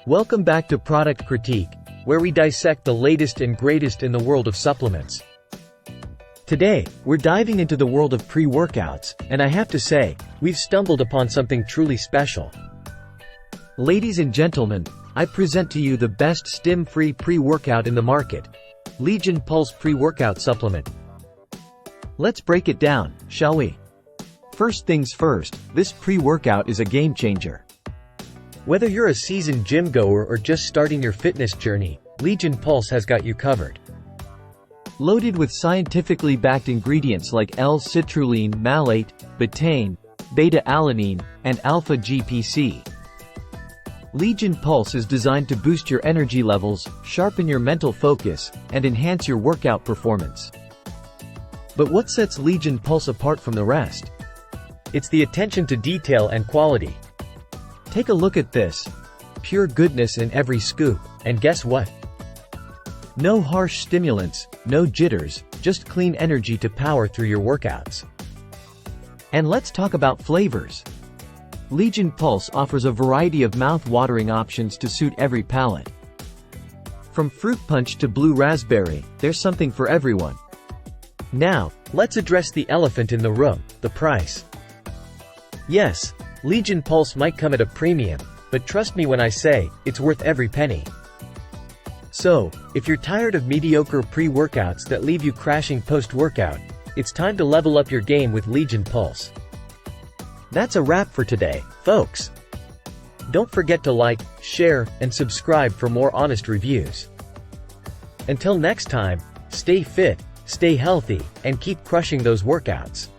Welcome back to Product Critique, where we dissect the latest and greatest in the world of supplements. Today, we're diving into the world of pre-workouts, and I have to say, we've stumbled upon something truly special. Ladies and gentlemen, I present to you the best Stim-free pre-workout in the market, Legion Pulse Pre-Workout Supplement. Let's break it down, shall we? First things first, this pre-workout is a game changer. Whether you're a seasoned gym goer or just starting your fitness journey, Legion Pulse has got you covered. Loaded with scientifically backed ingredients like L-citrulline, malate, betaine, beta-alanine, and alpha-GPC. Legion Pulse is designed to boost your energy levels, sharpen your mental focus, and enhance your workout performance. But what sets Legion Pulse apart from the rest? It's the attention to detail and quality. Take a look at this. Pure goodness in every scoop, and guess what? No harsh stimulants, no jitters, just clean energy to power through your workouts. And let's talk about flavors. Legion Pulse offers a variety of mouth-watering options to suit every palate. From fruit punch to blue raspberry, there's something for everyone. Now, let's address the elephant in the room, the price. Yes, Legion Pulse might come at a premium, but trust me when I say, it's worth every penny. So, if you're tired of mediocre pre-workouts that leave you crashing post-workout, it's time to level up your game with Legion Pulse. That's a wrap for today, folks. Don't forget to like, share, and subscribe for more honest reviews. Until next time, stay fit, stay healthy, and keep crushing those workouts.